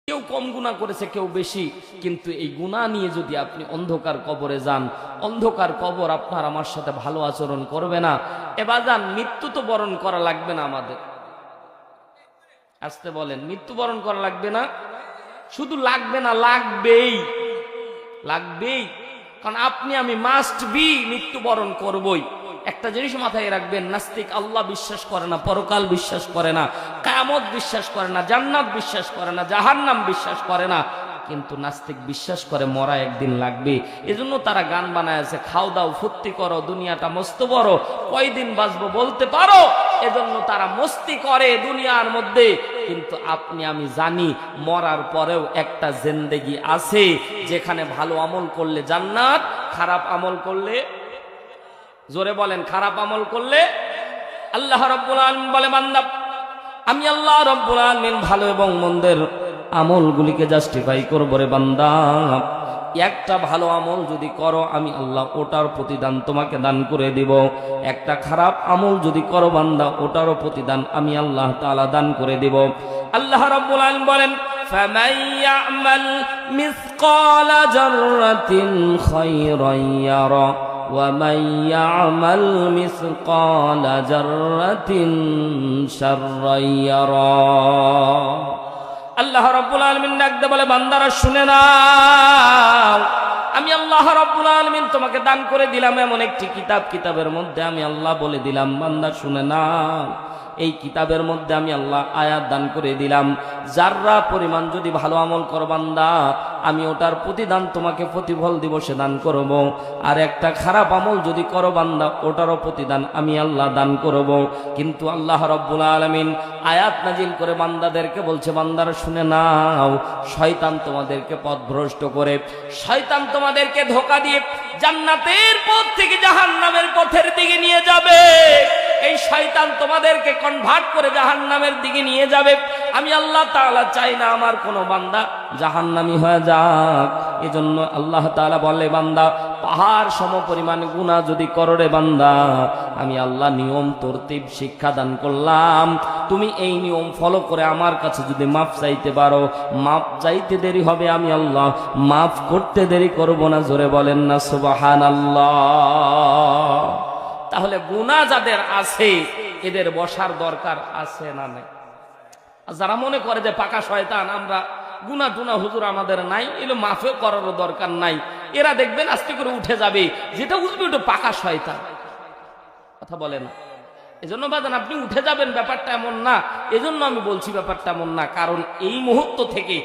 কেউ কম গুনাহ করেছে, কেউ বেশি, কিন্তু এই গুনাহ নিয়ে যদি আপনি অন্ধকার কবরে যান, অন্ধকার কবর আপনার আমার সাথে ভালো আচরণ করবে না। এবার যান, মৃত্যু তো বরণ করা লাগবে না আমাদের, আসতে বলেন, মৃত্যুবরণ করা লাগবে না, শুধু লাগবে না, লাগবেই, লাগবেই। কারণ আপনি আমি মাস্ট বি মৃত্যুবরণ করবই। একটা জিনিস মাথায় রাখবেন, নাস্তিক আল্লাহ বিশ্বাস করে না, পরকাল বিশ্বাস করে না, কিয়ামত বিশ্বাস করে না, জান্নাত বিশ্বাস করে না, জাহান্নাম বিশ্বাস করে না, কিন্তু নাস্তিক বিশ্বাস করে মরা একদিন লাগবে। এজন্য তারা গান বানায় আছে, খাও দাও ফুর্তি করো, দুনিয়াটা মস্ত বড়, কয়দিন বাঁচবো বলতে পারো। এজন্য তারা মস্তি করে দুনিয়ার মধ্যে। কিন্তু আপনি আমি জানি মরার পরেও একটা জিন্দেগি আছে, যেখানে ভালো আমল করলে জান্নাত, খারাপ আমল করলে, জোরে বলেন, খারাপ আমল করলে আল্লাহ রাব্বুল আলামিন বলে, বান্দা আমি আল্লাহ রাব্বুল আলামিন ভালো এবং মন্দের আমলগুলিকে জাস্টিফাই করব রে বান্দা। একটা ভালো আমল যদি করো আমি আল্লাহ ওটার প্রতিদান তোমাকে দান করে দিব, একটা খারাপ আমল যদি করো বান্দা ওটারও প্রতিদান আমি আল্লাহ তাআলা দান করে দিব। আল্লাহ রাব্বুল আলামিন বলেন, ফামান ইয়ামাল মিসকালা যাররাতিন খায়রান ইয়ারা ওয়া মান ইয়ামাল মিসকালা যাররাতিন শাররান ইয়ারা। আল্লাহ রাব্বুল আলামিন ডাকতে বলে, বান্দারা শুনে নাও, আমি আল্লাহ রাব্বুল আলামিন তোমাকে দান করে দিলাম এমন একটি কিতাব, কিতাবের মধ্যে আমি আল্লাহ বলে দিলাম, বান্দা শুনে নাও, এই কিতাবের মধ্যে আমি আল্লাহ আয়াত দান করে দিলাম, যাররা পরিমাণ যদি ভালো আমল করো বান্দা আমি ওটার প্রতিদান তোমাকে প্রতিফল দিবসে দান করব, আর একটা খারাপ আমল যদি করো বান্দা ওটারও প্রতিদান আমি আল্লাহ দান করব। কিন্তু আল্লাহ রাব্বুল আলামিন আয়াত নাজিল করে বান্দাদেরকে বলছে, বান্দারা শুনে নাও, শয়তান তোমাদেরকে পথভ্রষ্ট করে, শয়তান তোমাদেরকে ধোঁকা দিয়ে জান্নাতের পথ থেকে জাহান্নামের পথের দিকে নিয়ে যাবে। এই শয়তান তোমাদেরকে কনভার্ট করে জাহান্নামের দিকে নিয়ে যাবে। আমি আল্লাহ তাআলা চাই না আমার কোনো বান্দা জাহান্নামী হয়ে যাক। এজন্য আল্লাহ তাআলা বলে, বান্দা পাহাড় সম পরিমাণ গুনাহ যদি করো রে বান্দা, আমি আল্লাহ নিয়ম তরতিব শিক্ষা দান করলাম, তুমি এই নিয়ম ফলো করে আমার কাছে যদি মাফ চাইতে পারো, মাফ চাইতে দেরি হবে, আমি আল্লাহ মাফ করতে দেরি করব না। জোরে বলেন না সুবহানাল্লাহ। তাহলে গুনাহ যাদের আছে এদের বসার দরকার আছে না নাই? যারা মনে করে যে পাকা শয়তান, আমরা গুনাহ টুনা হুজুর আমাদের নাই, এগুলো মাফও করারও দরকার নাই, এরা দেখবেন আস্তে করে উঠে যাবে, যেটা উঠবে ওটা পাকা শয়তান। কথা বলে না? এজন্য বাজান আপনি উঠে যাবেন ব্যাপারটা এমন না, এজন্য আমি বলছি ব্যাপারটা এমন না, কারণ এই মুহূর্ত থেকে